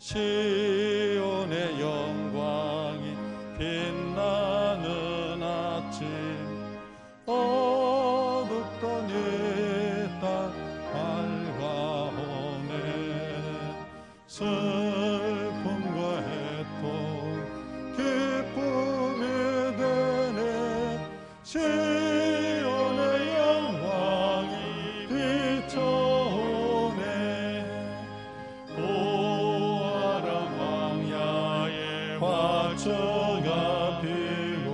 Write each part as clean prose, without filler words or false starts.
시온의 영광이 빛나는 아침, 어둡던 이 땅 밝아오네. 슬픔과 애통 기쁨이 되네. 시온의 영광이 비춰오네. 보아라 광야에 화초가 피고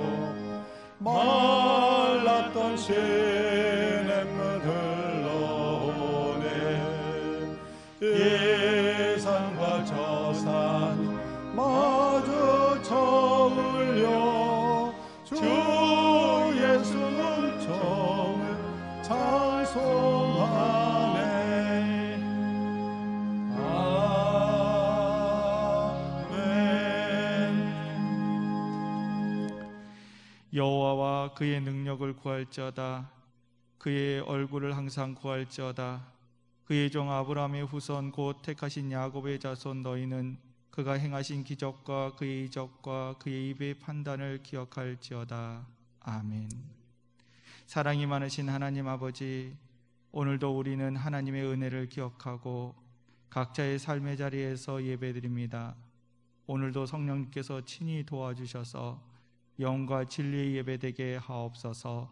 말랐던 시냇물 흘러오네. 이 산과 저 산 마주 저울려 주 예수 은총을 찬송하네. 여호와와 그의 능력을 구할지어다. 그의 얼굴을 항상 구할지어다. 그의 종 아브라함의 후손 곧 택하신 야곱의 자손 너희는 그가 행하신 기적과 그의 이적과 그의 입의 판단을 기억할지어다. 아멘. 사랑이 많으신 하나님 아버지, 오늘도 우리는 하나님의 은혜를 기억하고 각자의 삶의 자리에서 예배드립니다. 오늘도 성령님께서 친히 도와주셔서 영과 진리의 예배되게 하옵소서.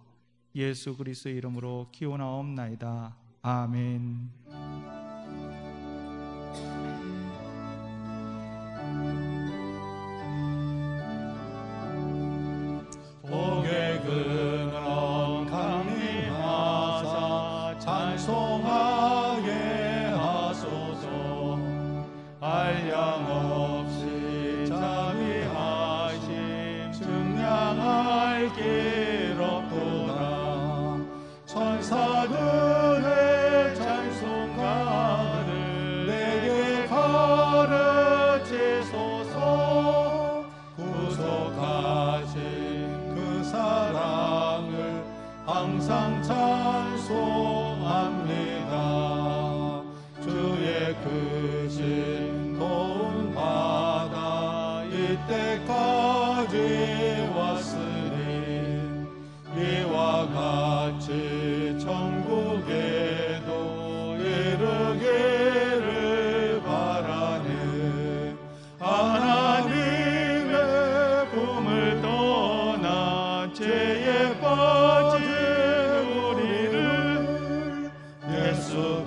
예수 그리스도의 이름으로 기원하옵나이다. 아멘. 복의 근원 강림하사 찬송하게 하소서. 한량 없이 자비하심 증량할 길 없도다. 천사들의 찬송가를 내게 가르치소서. 구속하신 그 사랑을 항상 찬송합니다. 주의 크신 도움 받아 이때까지 왔으니 이와 같이 천국에도 이르기를 바라네. 하나님의 품을 떠나 죄에 빠진 우리를 예수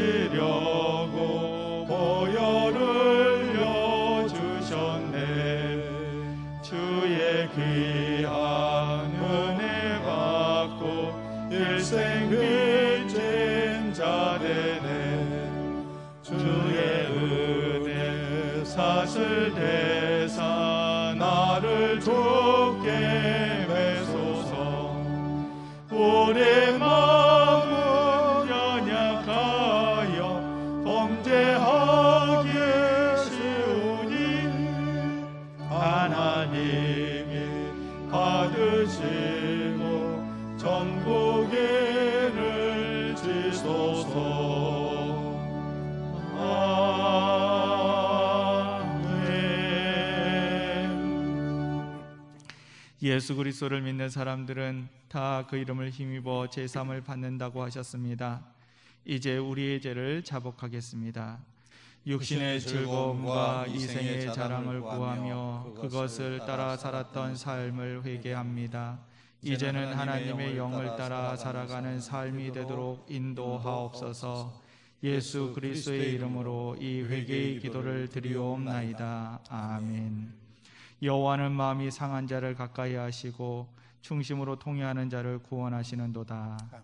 구원하시려고 보혈을 흘려주셨네. 주의 귀한 은혜 받고 일생 빚진 자 되네. 주의 은혜 사슬 대사 나를 주께 매소서. 우리 마음은 연약하여 범죄하기 쉬우니 하나님이 받으시고 천국에를 지소서. 예수 그리스도를 믿는 사람들은 다 그 이름을 힘입어 제사함을 받는다고 하셨습니다. 이제 우리의 죄를 자복하겠습니다. 육신의 즐거움과 이생의 자랑을 구하며 그것을 따라 살았던 삶을 회개합니다. 이제는 하나님의 영을 따라 살아가는 삶이 되도록 인도하옵소서. 예수 그리스도의 이름으로 이 회개의 기도를 드리옵나이다. 아멘. 여호와는 마음이 상한 자를 가까이 하시고 중심으로 통회하는 자를 구원하시는도다. 아멘.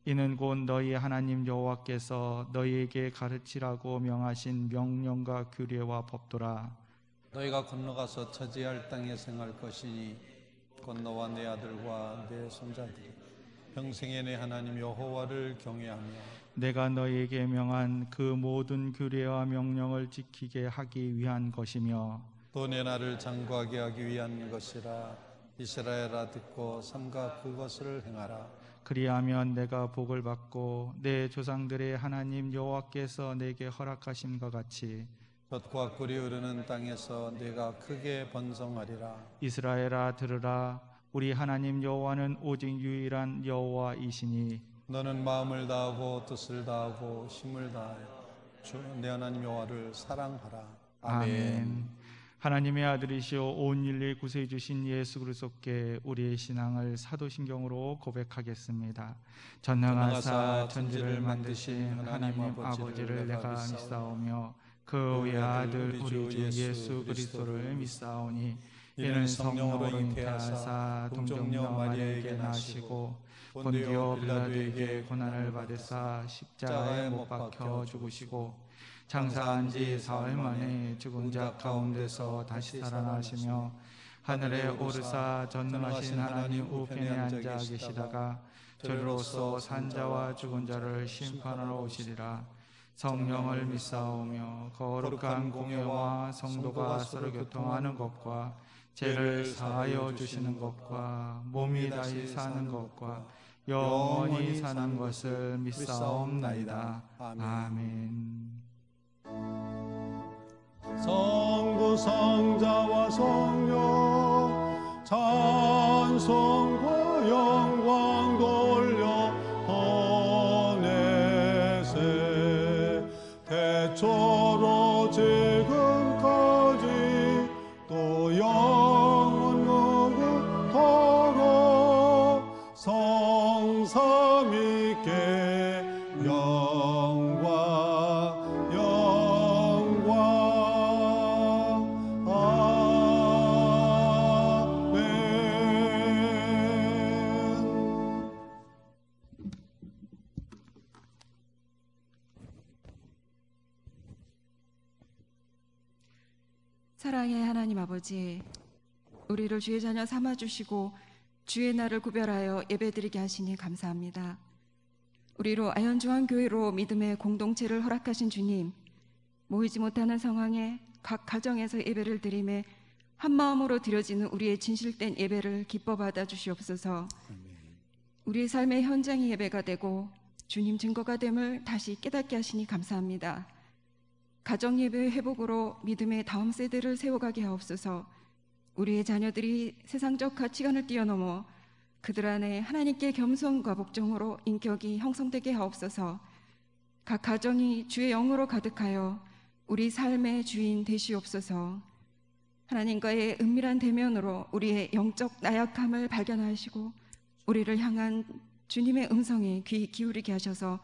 이는 곧 너희 하나님 여호와께서 너희에게 가르치라고 명하신 명령과 규례와 법도라. 너희가 건너가서 차지할 땅에 생할 것이니 곧 너와 내 아들과 내 손자들이 평생에 내 하나님 여호와를 경외하며 내가 너희에게 명한 그 모든 규례와 명령을 지키게 하기 위한 것이며 또 내 나를 장구하게 하기 위한 것이라. 이스라엘아 듣고 삼가 그것을 행하라. 그리하면 내가 복을 받고 내 조상들의 하나님 여호와께서 내게 허락하심과 같이 젖과 꿀이 흐르는 땅에서 내가 크게 번성하리라. 이스라엘아 들으라. 우리 하나님 여호와는 오직 유일한 여호와이시니 너는 마음을 다하고 뜻을 다하고 힘을 다하여 주 내 하나님 여호와를 사랑하라. 아멘. 하나님의 아들이시오 온 인類구세해 주신 예수 그리스도께 우리의 신앙을 사도신경으로 고백하겠습니다. 전능하사 천지를 만드신 하나님 아버지를 내가 믿사오며 그 외아들 우리 주 예수 그리스도를 믿사오니 이는 성령으로 잉태하사 동정녀 마리아에게 나시고 본디오 빌라도에게 고난을 받으사 십자가에 못 박혀 죽으시고 장사한 지 사흘 만에 죽은 자 가운데서 다시 살아나시며 하늘에 오르사 전능하신 하나님 우편에 앉아 계시다가 저리로서 산자와 죽은 자를 심판하러 오시리라. 성령을 믿사오며 거룩한 공회와 성도가 서로 교통하는 것과 죄를 사하여 주시는 것과 몸이 다시 사는 것과 영원히 사는 것을 믿사옵나이다. 아멘. 성부 성자와 성령 찬송과 영광 돌려 보내세. 대초로 지금까지 또 영원토록 성삼위께 영광 사랑의 하나님 아버지, 우리를 주의 자녀 삼아주시고 주의 날을 구별하여 예배드리게 하시니 감사합니다. 우리로 아현중앙교회로 믿음의 공동체를 허락하신 주님, 모이지 못하는 상황에 각 가정에서 예배를 드림에 한마음으로 드려지는 우리의 진실된 예배를 기뻐 받아 주시옵소서. 우리의 삶의 현장이 예배가 되고 주님 증거가 됨을 다시 깨닫게 하시니 감사합니다. 가정예배의 회복으로 믿음의 다음 세대를 세워가게 하옵소서. 우리의 자녀들이 세상적 가치관을 뛰어넘어 그들 안에 하나님께 겸손과 복종으로 인격이 형성되게 하옵소서. 각 가정이 주의 영으로 가득하여 우리 삶의 주인 되시옵소서. 하나님과의 은밀한 대면으로 우리의 영적 나약함을 발견하시고 우리를 향한 주님의 음성에 귀 기울이게 하셔서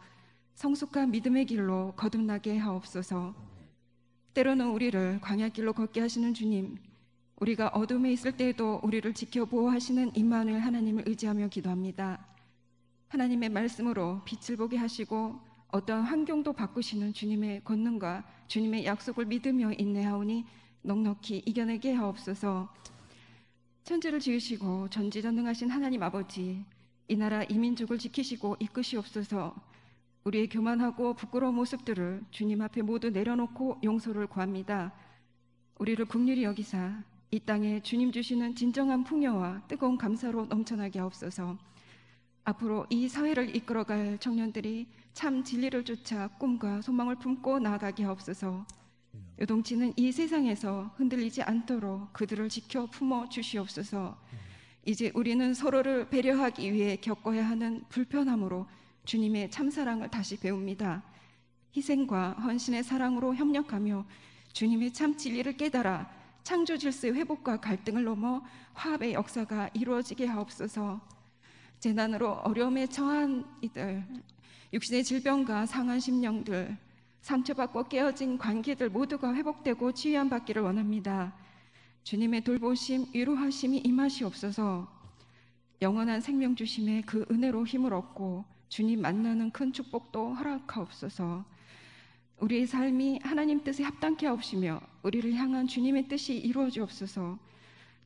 성숙한 믿음의 길로 거듭나게 하옵소서. 때로는 우리를 광야길로 걷게 하시는 주님, 우리가 어둠에 있을 때에도 우리를 지켜 보호하시는 임마누엘 하나님을 의지하며 기도합니다. 하나님의 말씀으로 빛을 보게 하시고 어떠한 환경도 바꾸시는 주님의 권능과 주님의 약속을 믿으며 인내하오니 넉넉히 이겨내게 하옵소서. 천지를 지으시고 전지전능하신 하나님 아버지, 이 나라 이 민족을 지키시고 이끄시옵소서. 우리의 교만하고 부끄러운 모습들을 주님 앞에 모두 내려놓고 용서를 구합니다. 우리를 긍휼히 여기사 이 땅에 주님 주시는 진정한 풍요와 뜨거운 감사로 넘쳐나게 하옵소서. 앞으로 이 사회를 이끌어갈 청년들이 참 진리를 쫓아 꿈과 소망을 품고 나아가게 하옵소서. 요동치는 이 세상에서 흔들리지 않도록 그들을 지켜 품어 주시옵소서. 이제 우리는 서로를 배려하기 위해 겪어야 하는 불편함으로 주님의 참사랑을 다시 배웁니다. 희생과 헌신의 사랑으로 협력하며 주님의 참 진리를 깨달아 창조 질서의 회복과 갈등을 넘어 화합의 역사가 이루어지게 하옵소서. 재난으로 어려움에 처한 이들, 육신의 질병과 상한 심령들, 상처받고 깨어진 관계들 모두가 회복되고 치유함 받기를 원합니다. 주님의 돌보심, 위로하심이 임하시옵소서. 영원한 생명 주심의 그 은혜로 힘을 얻고 주님 만나는 큰 축복도 허락하옵소서. 우리의 삶이 하나님 뜻에 합당케 하옵시며 우리를 향한 주님의 뜻이 이루어지옵소서.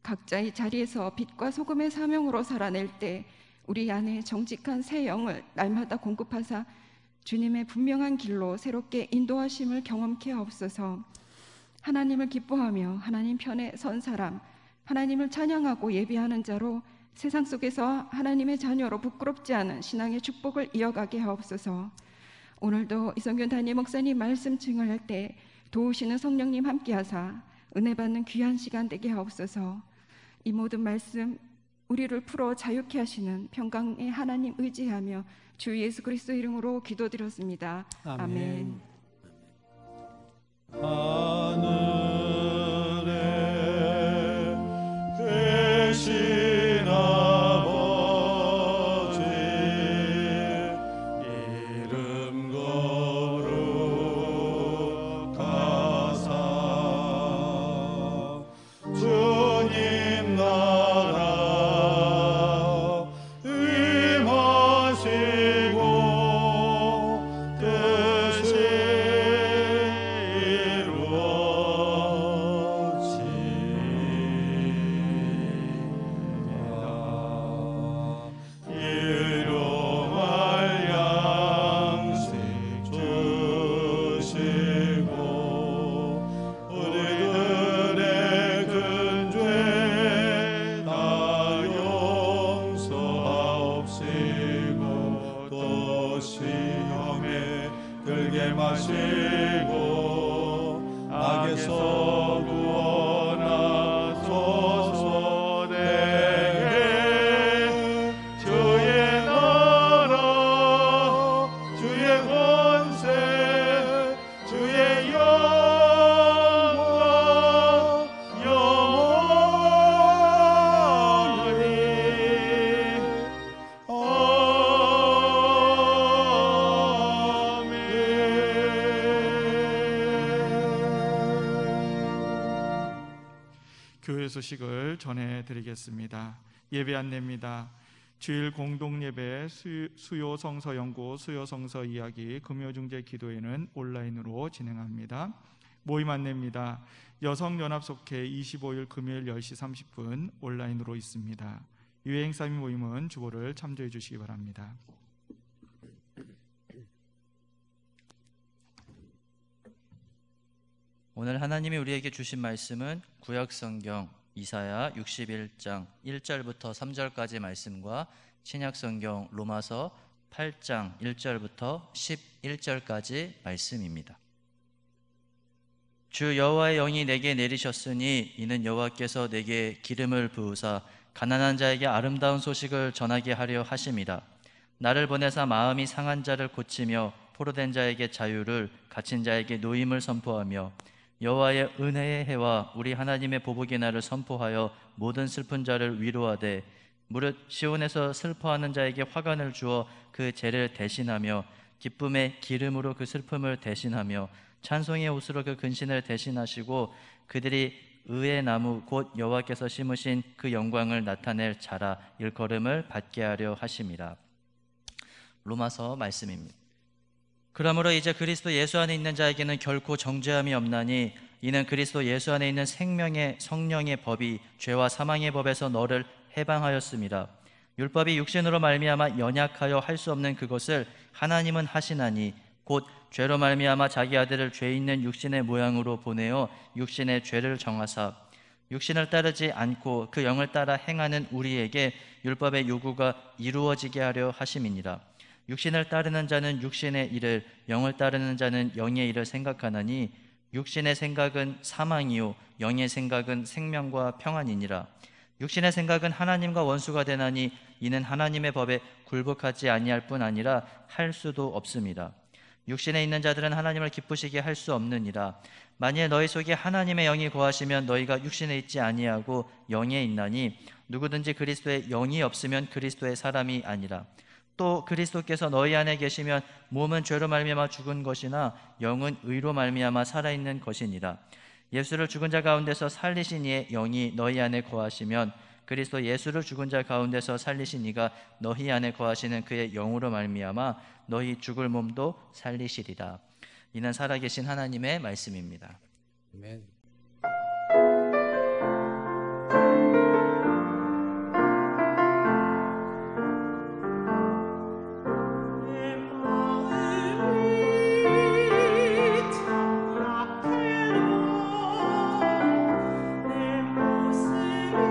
각자의 자리에서 빛과 소금의 사명으로 살아낼 때 우리 안에 정직한 새 영을 날마다 공급하사 주님의 분명한 길로 새롭게 인도하심을 경험케 하옵소서. 하나님을 기뻐하며 하나님 편에 선 사람, 하나님을 찬양하고 예배하는 자로 세상 속에서 하나님의 자녀로 부끄럽지 않은 신앙의 축복을 이어가게 하옵소서. 오늘도 이성균 담임 목사님 말씀 증언할 때 도우시는 성령님 함께하사 은혜 받는 귀한 시간 되게 하옵소서. 이 모든 말씀 우리를 풀어 자유케 하시는 평강의 하나님 의지하며 주 예수 그리스도 이름으로 기도드렸습니다. 아멘. 하늘에 계신 아버지 이름 거룩하사 주님 나라 임하시고 뜻이 일용할 양식 주시고 우리들의 큰 죄 다 용서하옵시고 또 시험에 들게 마시고 악에서 구원하소서. 내게 주의 나라 주의 권세 주의 영광 영원히 교회 소식을 전해드리겠습니다. 예배 안내입니다. 주일 공동예배 수요 성서 연구 수요 성서 이야기 금요중재 기도회는 온라인으로 진행합니다. 모임 안내입니다. 여성연합속회 25일 금요일 10시 30분 온라인으로 있습니다. 유행사미 모임은 주보를 참조해 주시기 바랍니다. 오늘 하나님이 우리에게 주신 말씀은 구약성경 이사야 61장 1절부터 3절까지 말씀과 신약성경 로마서 8장 1절부터 11절까지 말씀입니다. 주 여호와의 영이 내게 내리셨으니 이는 여호와께서 내게 기름을 부으사 가난한 자에게 아름다운 소식을 전하게 하려 하심이라. 나를 보내사 마음이 상한 자를 고치며 포로된 자에게 자유를 갇힌 자에게 노임을 선포하며 여호와의 은혜의 해와 우리 하나님의 보복의 날을 선포하여 모든 슬픈 자를 위로하되 무릇 시온에서 슬퍼하는 자에게 화관을 주어 그 죄를 대신하며 기쁨의 기름으로 그 슬픔을 대신하며 찬송의 옷으로 그 근신을 대신하시고 그들이 의의 나무 곧 여호와께서 심으신 그 영광을 나타낼 자라 일컬음을 받게 하려 하심이라. 로마서 말씀입니다. 그러므로 이제 그리스도 예수 안에 있는 자에게는 결코 정죄함이 없나니 이는 그리스도 예수 안에 있는 생명의 성령의 법이 죄와 사망의 법에서 너를 해방하였습니다. 율법이 육신으로 말미암아 연약하여 할 수 없는 그것을 하나님은 하시나니 곧 죄로 말미암아 자기 아들을 죄 있는 육신의 모양으로 보내어 육신의 죄를 정하사 육신을 따르지 않고 그 영을 따라 행하는 우리에게 율법의 요구가 이루어지게 하려 하심이니라. 육신을 따르는 자는 육신의 일을, 영을 따르는 자는 영의 일을 생각하나니 육신의 생각은 사망이요 영의 생각은 생명과 평안이니라. 육신의 생각은 하나님과 원수가 되나니 이는 하나님의 법에 굴복하지 아니할 뿐 아니라 할 수도 없습니다. 육신에 있는 자들은 하나님을 기쁘시게 할 수 없느니라. 만일 너희 속에 하나님의 영이 거하시면 너희가 육신에 있지 아니하고 영에 있나니 누구든지 그리스도의 영이 없으면 그리스도의 사람이 아니라. 또 그리스도께서 너희 안에 계시면 몸은 죄로 말미암아 죽은 것이나 영은 의로 말미암아 살아있는 것이니라. 예수를 죽은 자 가운데서 살리신 이의 영이 너희 안에 거하시면 그리스도 예수를 죽은 자 가운데서 살리신 이가 너희 안에 거하시는 그의 영으로 말미암아 너희 죽을 몸도 살리시리라. 이는 살아계신 하나님의 말씀입니다. 아멘. 내 모습이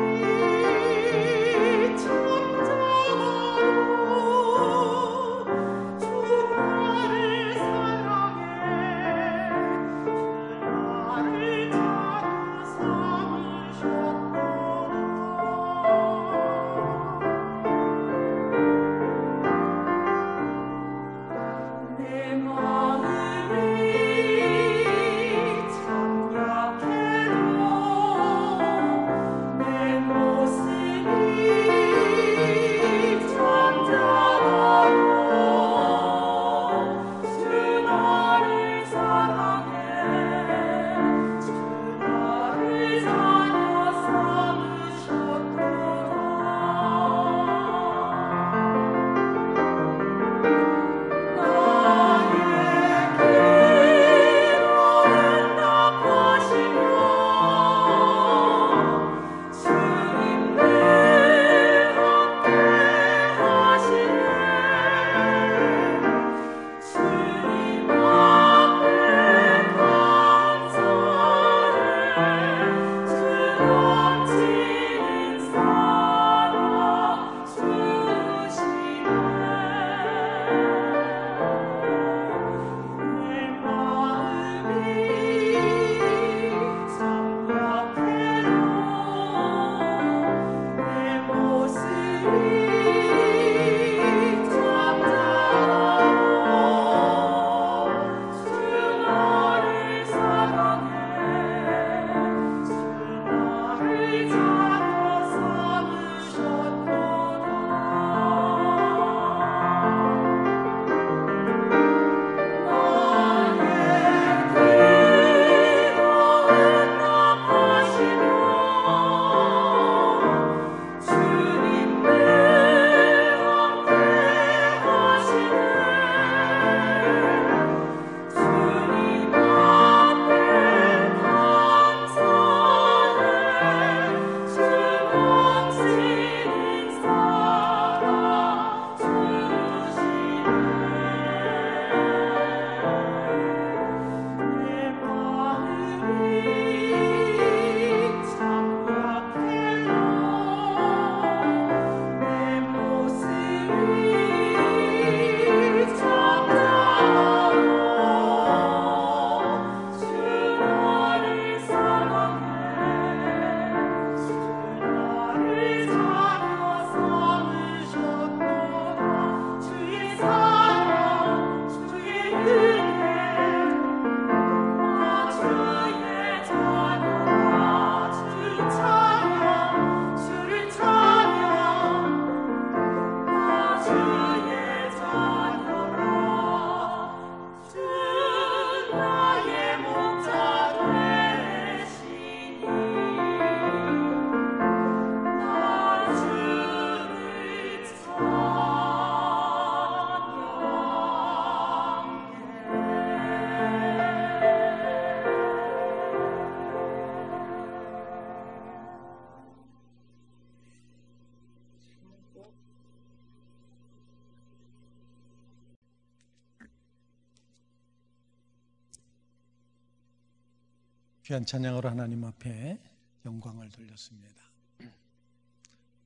귀한 찬양으로 하나님 앞에 영광을 돌렸습니다.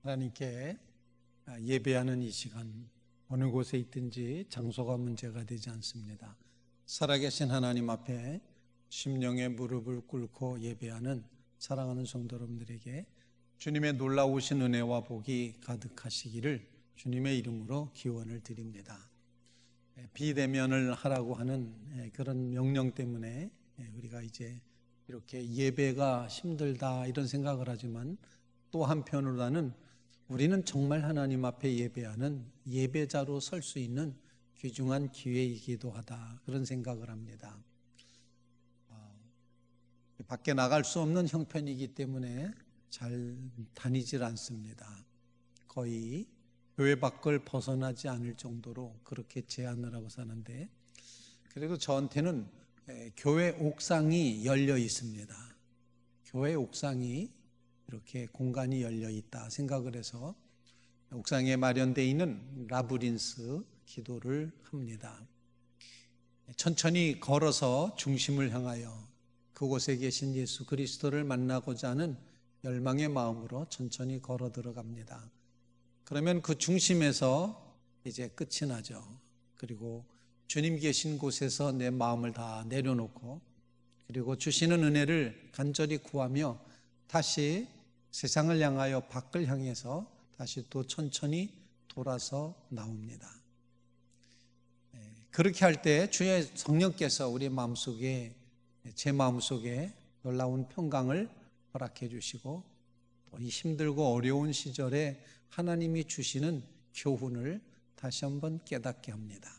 하나님께 예배하는 이 시간, 어느 곳에 있든지 장소가 문제가 되지 않습니다. 살아계신 하나님 앞에 심령의 무릎을 꿇고 예배하는 사랑하는 성도 여러분들에게 주님의 놀라우신 은혜와 복이 가득하시기를 주님의 이름으로 기원을 드립니다. 비대면을 하라고 하는 그런 명령 때문에 우리가 이제 이렇게 예배가 힘들다 이런 생각을 하지만, 또 한편으로는 우리는 정말 하나님 앞에 예배하는 예배자로 설 수 있는 귀중한 기회이기도 하다, 그런 생각을 합니다. 밖에 나갈 수 없는 형편이기 때문에 잘 다니질 않습니다. 거의 교회 밖을 벗어나지 않을 정도로 그렇게 제한을 하고 사는데, 그래도 저한테는 교회 옥상이 열려 있습니다. 교회 옥상이 이렇게 공간이 열려 있다 생각을 해서 옥상에 마련되어 있는 라브린스 기도를 합니다. 천천히 걸어서 중심을 향하여 그곳에 계신 예수 그리스도를 만나고자 하는 열망의 마음으로 천천히 걸어 들어갑니다. 그러면 그 중심에서 이제 끝이 나죠. 그리고 주님 계신 곳에서 내 마음을 다 내려놓고, 그리고 주시는 은혜를 간절히 구하며 다시 세상을 향하여 밖을 향해서 다시 또 천천히 돌아서 나옵니다. 그렇게 할 때 주의 성령께서 우리 마음속에, 제 마음속에 놀라운 평강을 허락해 주시고, 또 이 힘들고 어려운 시절에 하나님이 주시는 교훈을 다시 한번 깨닫게 합니다.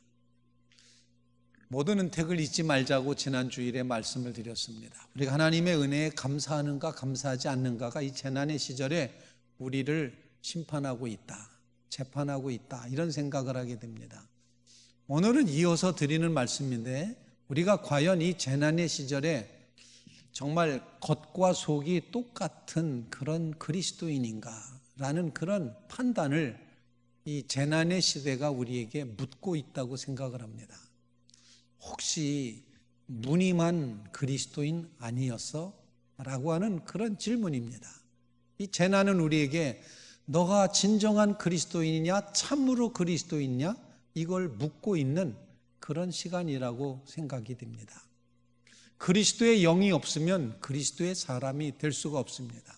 모든 은택을 잊지 말자고 지난 주일에 말씀을 드렸습니다. 우리가 하나님의 은혜에 감사하는가 감사하지 않는가가 이 재난의 시절에 우리를 심판하고 있다, 재판하고 있다, 이런 생각을 하게 됩니다. 오늘은 이어서 드리는 말씀인데, 우리가 과연 이 재난의 시절에 정말 겉과 속이 똑같은 그런 그리스도인인가라는 그런 판단을 이 재난의 시대가 우리에게 묻고 있다고 생각을 합니다. 혹시 무늬만 그리스도인 아니었어? 라고 하는 그런 질문입니다. 이 재난은 우리에게 너가 진정한 그리스도인이냐, 참으로 그리스도인이냐, 이걸 묻고 있는 그런 시간이라고 생각이 됩니다. 그리스도의 영이 없으면 그리스도의 사람이 될 수가 없습니다.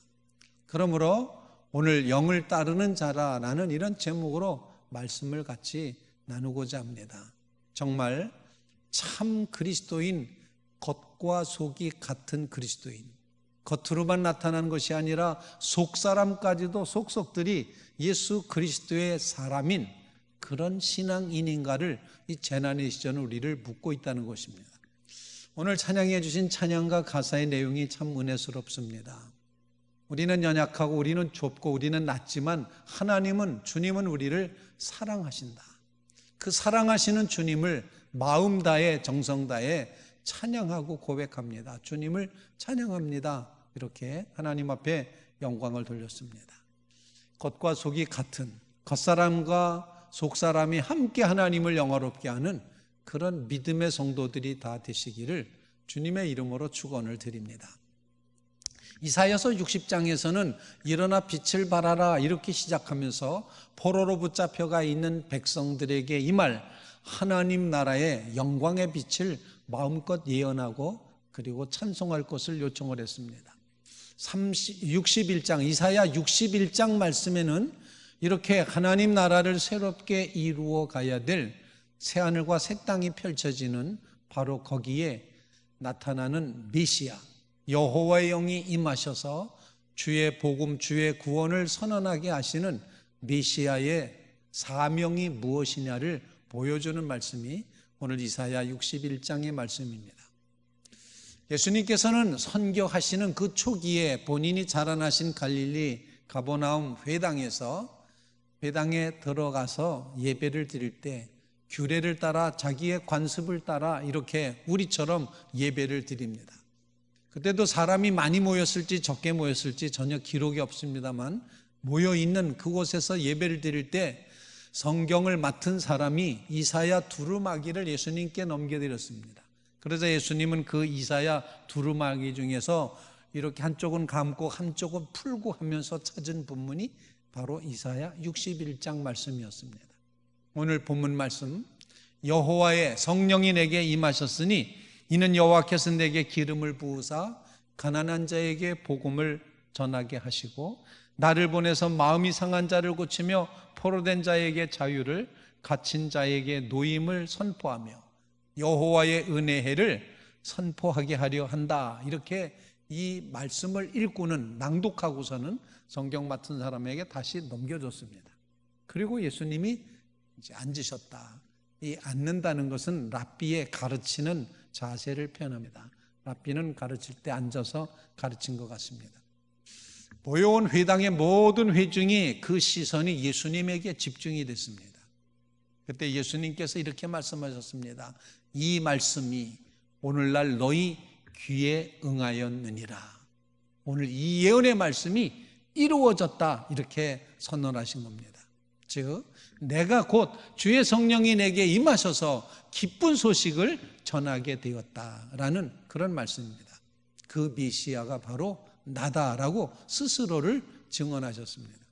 그러므로 오늘 영을 따르는 자라라는 이런 제목으로 말씀을 같이 나누고자 합니다. 정말 참 그리스도인, 겉과 속이 같은 그리스도인, 겉으로만 나타나는 것이 아니라 속사람까지도 속속들이 예수 그리스도의 사람인 그런 신앙인인가를 이 재난의 시절은 우리를 묻고 있다는 것입니다. 오늘 찬양해 주신 찬양과 가사의 내용이 참 은혜스럽습니다. 우리는 연약하고 우리는 좁고 우리는 낮지만 하나님은, 주님은 우리를 사랑하신다. 그 사랑하시는 주님을 마음 다해 정성 다해 찬양하고 고백합니다. 주님을 찬양합니다. 이렇게 하나님 앞에 영광을 돌렸습니다. 겉과 속이 같은, 겉사람과 속사람이 함께 하나님을 영화롭게 하는 그런 믿음의 성도들이 다 되시기를 주님의 이름으로 축원을 드립니다. 이사야서 60장에서는 일어나 빛을 발하라 이렇게 시작하면서 포로로 붙잡혀가 있는 백성들에게 이 말, 하나님 나라의 영광의 빛을 마음껏 예언하고 그리고 찬송할 것을 요청을 했습니다. 61장, 이사야 61장 말씀에는 이렇게 하나님 나라를 새롭게 이루어 가야 될 새하늘과 새 땅이 펼쳐지는 바로 거기에 나타나는 메시아, 여호와의 영이 임하셔서 주의 복음, 주의 구원을 선언하게 하시는 메시아의 사명이 무엇이냐를 보여주는 말씀이 오늘 이사야 61장의 말씀입니다. 예수님께서는 선교하시는 그 초기에 본인이 자라나신 갈릴리 가버나움 회당에 들어가서 예배를 드릴 때 규례를 따라 자기의 관습을 따라 이렇게 우리처럼 예배를 드립니다. 그때도 사람이 많이 모였을지 적게 모였을지 전혀 기록이 없습니다만 모여있는 그곳에서 예배를 드릴 때 성경을 맡은 사람이 이사야 두루마기를 예수님께 넘겨드렸습니다. 그러자 예수님은 그 이사야 두루마기 중에서 이렇게 한쪽은 감고 한쪽은 풀고 하면서 찾은 본문이 바로 이사야 61장 말씀이었습니다. 오늘 본문 말씀, 여호와의 성령이 내게 임하셨으니 이는 여호와께서 내게 기름을 부으사 가난한 자에게 복음을 전하게 하시고 나를 보내서 마음이 상한 자를 고치며 포로된 자에게 자유를, 갇힌 자에게 노임을 선포하며 여호와의 은혜해를 선포하게 하려 한다. 이렇게 이 말씀을 읽고는, 낭독하고서는 성경 맡은 사람에게 다시 넘겨줬습니다. 그리고 예수님이 이제 앉으셨다. 이 앉는다는 것은 랍비의 가르치는 자세를 표현합니다. 랍비는 가르칠 때 앉아서 가르친 것 같습니다. 모여온 회당의 모든 회중이 그 시선이 예수님에게 집중이 됐습니다. 그때 예수님께서 이렇게 말씀하셨습니다. 이 말씀이 오늘날 너희 귀에 응하였느니라. 오늘 이 예언의 말씀이 이루어졌다. 이렇게 선언하신 겁니다. 즉 내가 곧 주의 성령이 내게 임하셔서 기쁜 소식을 전하게 되었다라는 그런 말씀입니다. 그 메시아가 바로 나다라고 스스로를 증언하셨습니다.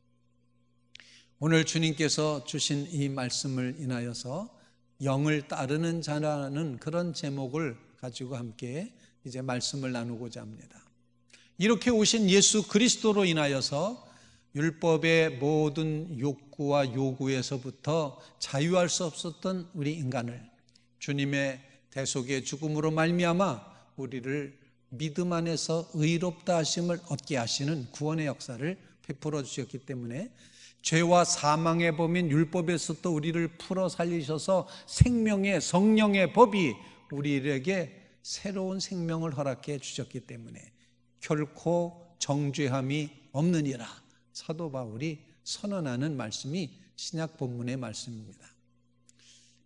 오늘 주님께서 주신 이 말씀을 인하여서 영을 따르는 자라는 그런 제목을 가지고 함께 이제 말씀을 나누고자 합니다. 이렇게 오신 예수 그리스도로 인하여서 율법의 모든 욕구와 요구에서부터 자유할 수 없었던 우리 인간을 주님의 대속의 죽음으로 말미암아 우리를 믿음 안에서 의롭다 하심을 얻게 하시는 구원의 역사를 베풀어 주셨기 때문에 죄와 사망의 법인 율법에서부터 우리를 풀어 살리셔서 생명의 성령의 법이 우리에게 새로운 생명을 허락해 주셨기 때문에 결코 정죄함이 없느니라 사도 바울이 선언하는 말씀이 신약 본문의 말씀입니다.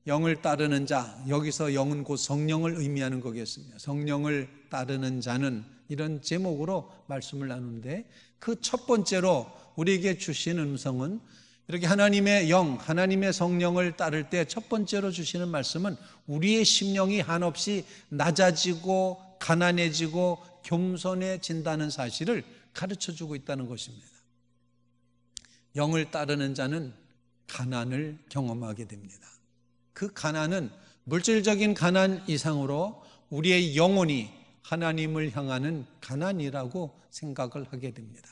영을 따르는 자, 여기서 영은 곧 성령을 의미하는 거겠습니다. 성령을 따르는 자는 이런 제목으로 말씀을 나누는데 그 첫 번째로 우리에게 주신 음성은 이렇게 하나님의 영, 하나님의 성령을 따를 때 첫 번째로 주시는 말씀은 우리의 심령이 한없이 낮아지고 가난해지고 겸손해진다는 사실을 가르쳐주고 있다는 것입니다. 영을 따르는 자는 가난을 경험하게 됩니다. 그 가난은 물질적인 가난 이상으로 우리의 영혼이 하나님을 향하는 가난이라고 생각을 하게 됩니다.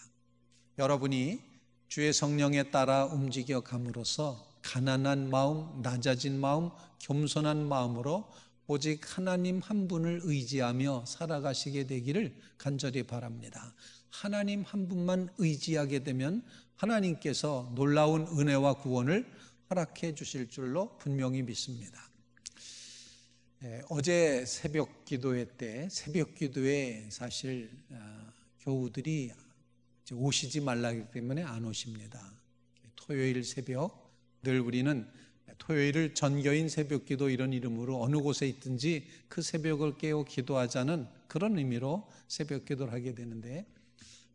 여러분이 주의 성령에 따라 움직여 감으로써 가난한 마음, 낮아진 마음, 겸손한 마음으로 오직 하나님 한 분을 의지하며 살아가시게 되기를 간절히 바랍니다. 하나님 한 분만 의지하게 되면 하나님께서 놀라운 은혜와 구원을 허락해 주실 줄로 분명히 믿습니다. 어제 새벽 기도회 때 새벽 기도에 사실 교우들이 오시지 말라기 때문에 안 오십니다. 토요일 새벽 늘 우리는 토요일을 전교인 새벽 기도 이런 이름으로 어느 곳에 있든지 그 새벽을 깨워 기도하자는 그런 의미로 새벽 기도를 하게 되는데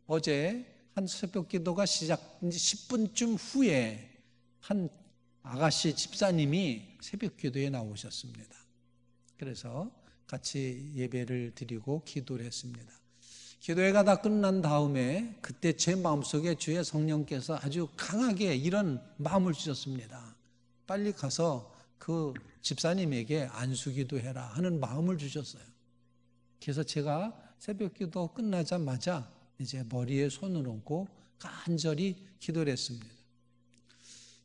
어제 한 새벽 기도가 시작한 지 10분쯤 후에 한 아가씨 집사님이 새벽 기도에 나오셨습니다. 그래서 같이 예배를 드리고 기도를 했습니다. 기도회가 다 끝난 다음에 그때 제 마음속에 주의 성령께서 아주 강하게 이런 마음을 주셨습니다. 빨리 가서 그 집사님에게 안수기도 해라 하는 마음을 주셨어요. 그래서 제가 새벽 기도 끝나자마자 이제 머리에 손을 얹고 간절히 기도를 했습니다.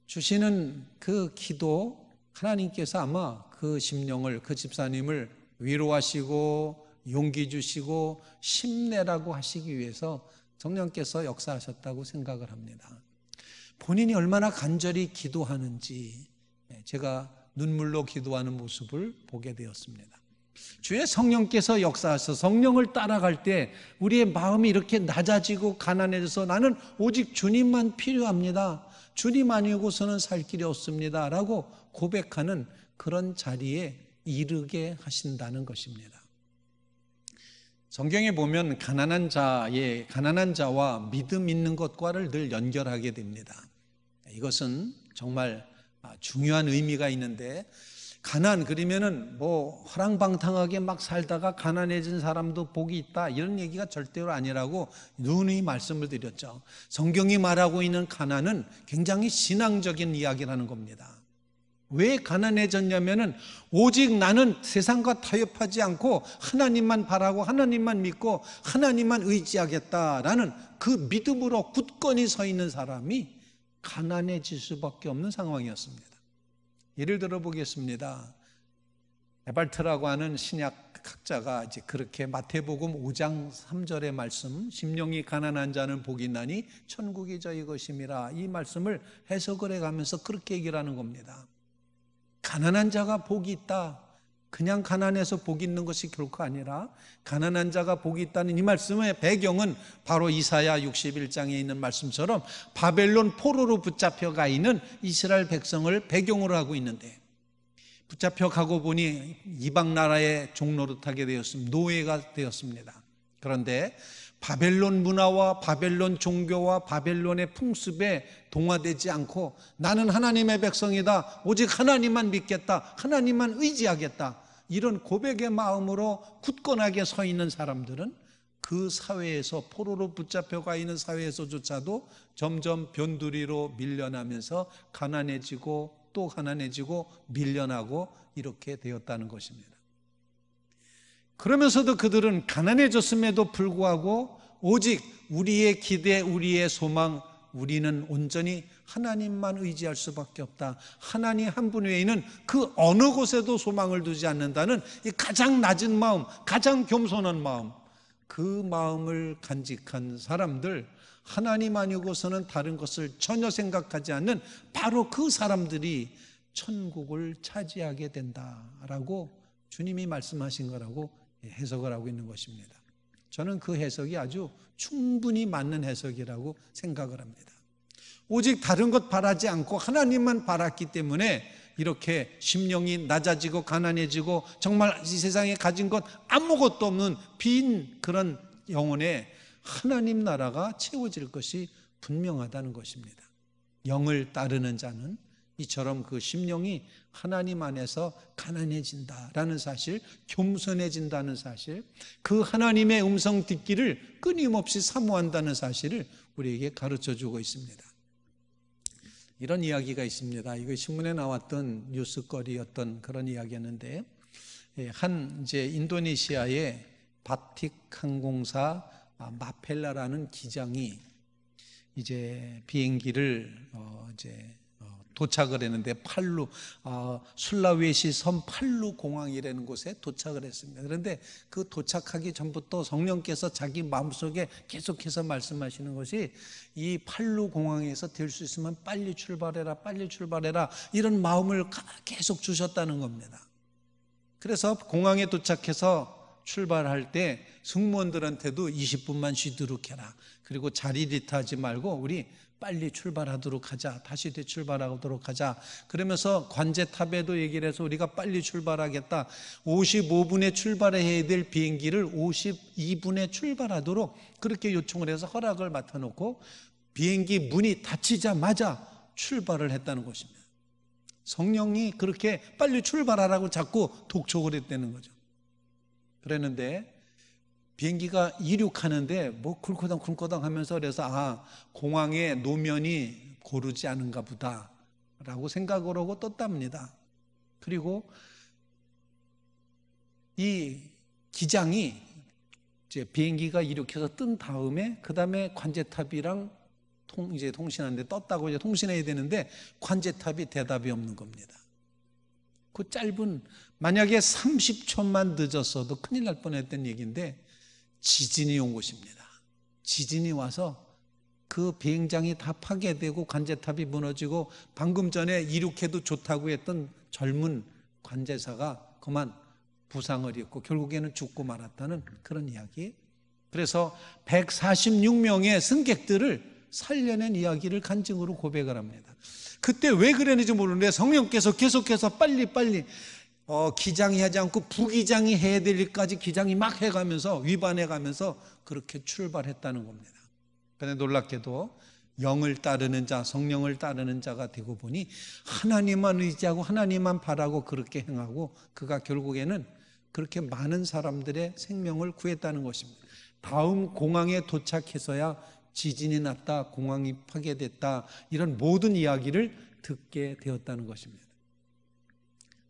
주시는 그 기도 하나님께서 아마 그 심령을, 그 집사님을 위로하시고 용기 주시고 힘내라고 하시기 위해서 성령께서 역사하셨다고 생각을 합니다. 본인이 얼마나 간절히 기도하는지 제가 눈물로 기도하는 모습을 보게 되었습니다. 주의 성령께서 역사하셔서 성령을 따라갈 때 우리의 마음이 이렇게 낮아지고 가난해져서 나는 오직 주님만 필요합니다. 주님 아니고서는 살 길이 없습니다. 라고 고백하는 그런 자리에 이르게 하신다는 것입니다. 성경에 보면 가난한 자와 믿음 있는 것과를 늘 연결하게 됩니다. 이것은 정말 중요한 의미가 있는데 가난 그러면은 뭐 허랑방탕하게 막 살다가 가난해진 사람도 복이 있다 이런 얘기가 절대로 아니라고 누누이 말씀을 드렸죠. 성경이 말하고 있는 가난은 굉장히 신앙적인 이야기라는 겁니다. 왜 가난해졌냐면은 오직 나는 세상과 타협하지 않고 하나님만 바라고 하나님만 믿고 하나님만 의지하겠다라는 그 믿음으로 굳건히 서 있는 사람이 가난해질 수밖에 없는 상황이었습니다. 예를 들어 보겠습니다. 에발트라고 하는 신약 학자가 이제 그렇게 마태복음 5장 3절의 말씀, 심령이 가난한 자는 복이 있나니 천국이 저희 것임이라, 이 말씀을 해석을 해가면서 그렇게 얘기를 하는 겁니다. 가난한 자가 복이 있다. 그냥 가난해서 복이 있는 것이 결코 아니라 가난한 자가 복이 있다는 이 말씀의 배경은 바로 이사야 61장에 있는 말씀처럼 바벨론 포로로 붙잡혀가 있는 이스라엘 백성을 배경으로 하고 있는데, 붙잡혀 가고 보니 이방 나라의 종노릇하게 되었습니다. 노예가 되었습니다. 그런데 바벨론 문화와 바벨론 종교와 바벨론의 풍습에 동화되지 않고 나는 하나님의 백성이다, 오직 하나님만 믿겠다, 하나님만 의지하겠다, 이런 고백의 마음으로 굳건하게 서 있는 사람들은 그 사회에서, 포로로 붙잡혀가 있는 사회에서조차도 점점 변두리로 밀려나면서 가난해지고 또 가난해지고 밀려나고 이렇게 되었다는 것입니다. 그러면서도 그들은 가난해졌음에도 불구하고 오직 우리의 기대, 우리의 소망, 우리는 온전히 하나님만 의지할 수밖에 없다, 하나님 한 분 외에는 그 어느 곳에도 소망을 두지 않는다는 이 가장 낮은 마음, 가장 겸손한 마음, 그 마음을 간직한 사람들, 하나님 아니고서는 다른 것을 전혀 생각하지 않는 바로 그 사람들이 천국을 차지하게 된다라고 주님이 말씀하신 거라고 해석을 하고 있는 것입니다. 저는 그 해석이 아주 충분히 맞는 해석이라고 생각을 합니다. 오직 다른 것 바라지 않고 하나님만 바랐기 때문에 이렇게 심령이 낮아지고 가난해지고 정말 이 세상에 가진 것 아무것도 없는 빈 그런 영혼에 하나님 나라가 채워질 것이 분명하다는 것입니다. 영을 따르는 자는 이처럼 그 심령이 하나님 안에서 가난해진다라는 사실, 겸손해진다는 사실, 그 하나님의 음성 듣기를 끊임없이 사모한다는 사실을 우리에게 가르쳐주고 있습니다. 이런 이야기가 있습니다. 이거 신문에 나왔던 뉴스거리였던 그런 이야기였는데, 한 이제 인도네시아의 바틱 항공사 마펠라라는 기장이 이제 비행기를 도착을 했는데 술라웨시 섬 팔루 공항이라는 곳에 도착을 했습니다. 그런데 그 도착하기 전부터 성령께서 자기 마음속에 계속해서 말씀하시는 것이 이 팔루 공항에서 될 수 있으면 빨리 출발해라, 빨리 출발해라, 이런 마음을 계속 주셨다는 겁니다. 그래서 공항에 도착해서 출발할 때 승무원들한테도 20분만 쉬도록 해라, 그리고 자리 리타하지 말고 우리 빨리 출발하도록 하자, 다시 되출발하도록 하자, 그러면서 관제탑에도 얘기를 해서 우리가 빨리 출발하겠다, 55분에 출발해야 될 비행기를 52분에 출발하도록 그렇게 요청을 해서 허락을 맡아놓고 비행기 문이 닫히자마자 출발을 했다는 것입니다. 성령이 그렇게 빨리 출발하라고 자꾸 독촉을 했다는 거죠. 그랬는데 비행기가 이륙하는데 뭐 굴거덩 하면서, 그래서 공항의 노면이 고르지 않은가 보다 라고 생각을 하고 떴답니다. 그리고 이 기장이 이제 비행기가 이륙해서 뜬 다음에 그 다음에 관제탑이랑 이제 통신하는데 떴다고 이제 통신해야 되는데 관제탑이 대답이 없는 겁니다. 그 짧은, 만약에 30초만 늦었어도 큰일 날 뻔했던 얘기인데 지진이 온 것입니다. 지진이 와서 그 비행장이 다 파괴되고 관제탑이 무너지고 방금 전에 이륙해도 좋다고 했던 젊은 관제사가 그만 부상을 입고 결국에는 죽고 말았다는 그런 이야기. 그래서 146명의 승객들을 살려낸 이야기를 간증으로 고백을 합니다. 그때 왜 그랬는지 모르는데 성령께서 계속해서 빨리 기장이 하지 않고 부기장이 해야 될 일까지 기장이 막 해가면서 위반해가면서 그렇게 출발했다는 겁니다. 그런데 놀랍게도 영을 따르는 자, 성령을 따르는 자가 되고 보니 하나님만 의지하고 하나님만 바라고 그렇게 행하고 그가 결국에는 그렇게 많은 사람들의 생명을 구했다는 것입니다. 다음 공항에 도착해서야 지진이 났다, 공항이 파괴됐다, 이런 모든 이야기를 듣게 되었다는 것입니다.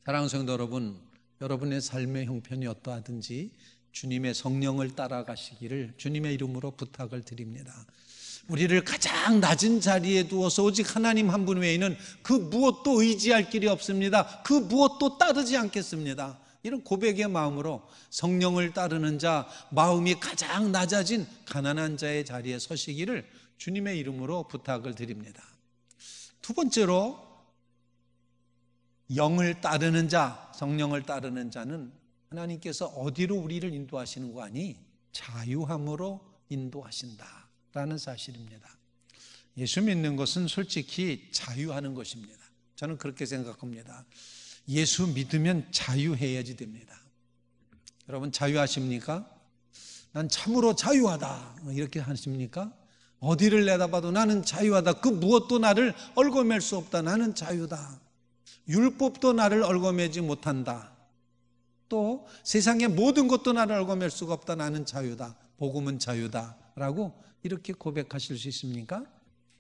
사랑하는 성도 여러분, 여러분의 삶의 형편이 어떠하든지 주님의 성령을 따라가시기를 주님의 이름으로 부탁을 드립니다. 우리를 가장 낮은 자리에 두어서 오직 하나님 한 분 외에는 그 무엇도 의지할 길이 없습니다. 그 무엇도 따르지 않겠습니다. 이런 고백의 마음으로 성령을 따르는 자, 마음이 가장 낮아진 가난한 자의 자리에 서시기를 주님의 이름으로 부탁을 드립니다. 두 번째로 영을 따르는 자, 성령을 따르는 자는 하나님께서 어디로 우리를 인도하시는 거 아니? 자유함으로 인도하신다라는 사실입니다. 예수 믿는 것은 솔직히 자유하는 것입니다. 저는 그렇게 생각합니다. 예수 믿으면 자유해야지 됩니다. 여러분 자유하십니까? 난 참으로 자유하다 이렇게 하십니까? 어디를 내다봐도 나는 자유하다. 그 무엇도 나를 얽어맬 수 없다. 나는 자유다. 율법도 나를 얽어매지 못한다. 또 세상의 모든 것도 나를 얽어맬 수가 없다. 나는 자유다. 복음은 자유다 라고 이렇게 고백하실 수 있습니까?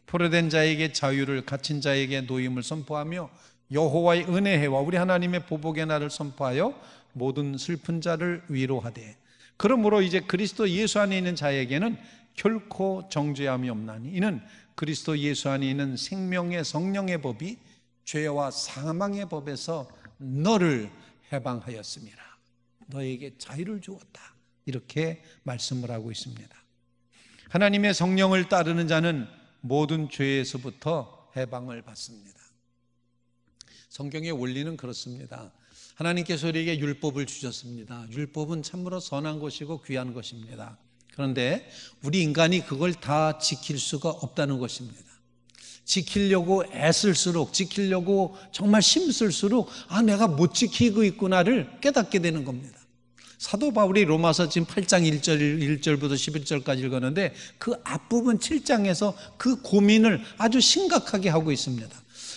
포로된 자에게 자유를, 갇힌 자에게 노임을 선포하며 여호와의 은혜와 우리 하나님의 보복의 날을 선포하여 모든 슬픈 자를 위로하되, 그러므로 이제 그리스도 예수 안에 있는 자에게는 결코 정죄함이 없나니 이는 그리스도 예수 안에 있는 생명의 성령의 법이 죄와 사망의 법에서 너를 해방하였습니다. 너에게 자유를 주었다. 이렇게 말씀을 하고 있습니다. 하나님의 성령을 따르는 자는 모든 죄에서부터 해방을 받습니다. 성경의 원리는 그렇습니다. 하나님께서 우리에게 율법을 주셨습니다. 율법은 참으로 선한 것이고 귀한 것입니다. 그런데 우리 인간이 그걸 다 지킬 수가 없다는 것입니다. 지키려고 애쓸수록, 지키려고 정말 힘쓸수록 내가 못 지키고 있구나를 깨닫게 되는 겁니다. 사도 바울이 로마서 지금 8장 1절부터 11절까지 읽었는데 그 앞부분 7장에서 그 고민을 아주 심각하게 하고 있습니다.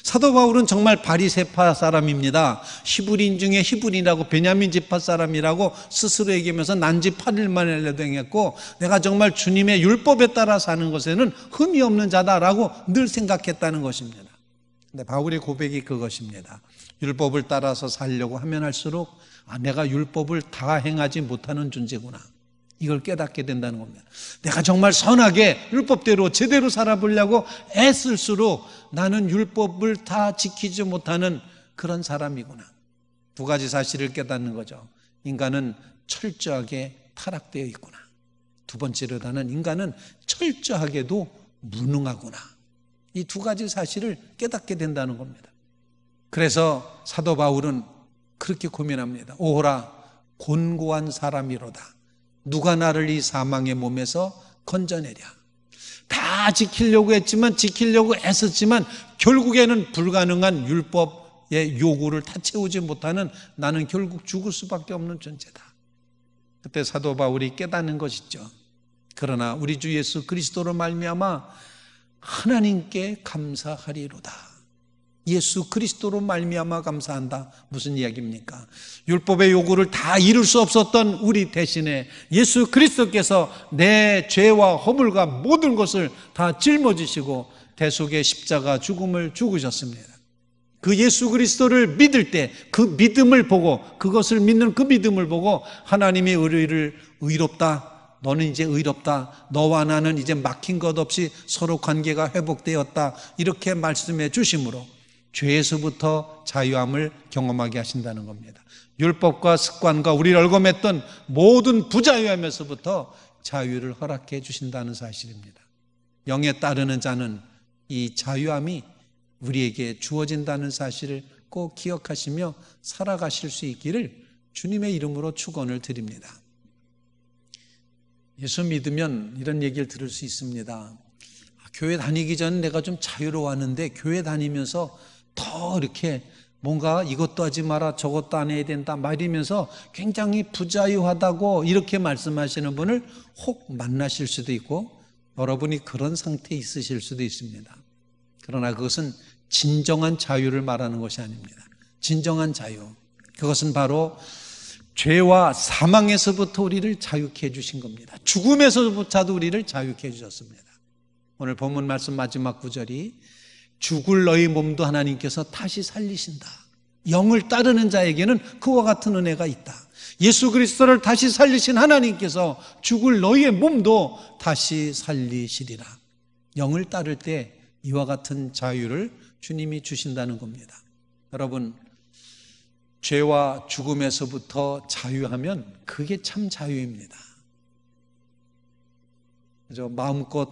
사도 바울은 정말 바리새파 사람입니다. 히브리인 중에 히브리라고 베냐민 지파 사람이라고 스스로 얘기하면서 난지 8일 만에 행했고 내가 정말 주님의 율법에 따라 사는 것에는 흠이 없는 자다라고 늘 생각했다는 것입니다. 근데 바울의 고백이 그것입니다. 율법을 따라서 살려고 하면 할수록 내가 율법을 다 행하지 못하는 존재구나. 이걸 깨닫게 된다는 겁니다. 내가 정말 선하게 율법대로 제대로 살아보려고 애쓸수록 나는 율법을 다 지키지 못하는 그런 사람이구나. 두 가지 사실을 깨닫는 거죠. 인간은 철저하게 타락되어 있구나. 두 번째로 나는 인간은 철저하게도 무능하구나. 이 두 가지 사실을 깨닫게 된다는 겁니다. 그래서 사도 바울은 그렇게 고민합니다. 오호라 곤고한 사람이로다. 누가 나를 이 사망의 몸에서 건져내랴. 다 지키려고 했지만 지키려고 애썼지만 결국에는 불가능한 율법의 요구를 다 채우지 못하는 나는 결국 죽을 수밖에 없는 존재다. 그때 사도 바울이 깨닫는 것이죠. 그러나 우리 주 예수 그리스도로 말미암아 하나님께 감사하리로다. 예수 그리스도로 말미암아 감사한다. 무슨 이야기입니까? 율법의 요구를 다 이룰 수 없었던 우리 대신에 예수 그리스도께서 내 죄와 허물과 모든 것을 다 짊어지시고 대속의 십자가 죽음을 죽으셨습니다. 그 예수 그리스도를 믿을 때 그 믿음을 보고 그것을 믿는 그 믿음을 보고 하나님의 의를 의롭다. 너는 이제 의롭다. 너와 나는 이제 막힌 것 없이 서로 관계가 회복되었다. 이렇게 말씀해 주심으로 죄에서부터 자유함을 경험하게 하신다는 겁니다. 율법과 습관과 우리를 얽어맸던 모든 부자유함에서부터 자유를 허락해 주신다는 사실입니다. 영에 따르는 자는 이 자유함이 우리에게 주어진다는 사실을 꼭 기억하시며 살아가실 수 있기를 주님의 이름으로 축원을 드립니다. 예수 믿으면 이런 얘기를 들을 수 있습니다. 교회 다니기 전에 내가 좀 자유로웠는데 교회 다니면서 더 이렇게 뭔가 이것도 하지 마라 저것도 안 해야 된다 말이면서 굉장히 부자유하다고 이렇게 말씀하시는 분을 혹 만나실 수도 있고 여러분이 그런 상태에 있으실 수도 있습니다. 그러나 그것은 진정한 자유를 말하는 것이 아닙니다. 진정한 자유, 그것은 바로 죄와 사망에서부터 우리를 자유케 해주신 겁니다. 죽음에서부터도 우리를 자유케 해주셨습니다. 오늘 본문 말씀 마지막 구절이 죽을 너희 몸도 하나님께서 다시 살리신다. 영을 따르는 자에게는 그와 같은 은혜가 있다. 예수 그리스도를 다시 살리신 하나님께서 죽을 너희의 몸도 다시 살리시리라. 영을 따를 때 이와 같은 자유를 주님이 주신다는 겁니다. 여러분, 죄와 죽음에서부터 자유하면 그게 참 자유입니다. 그죠? 마음껏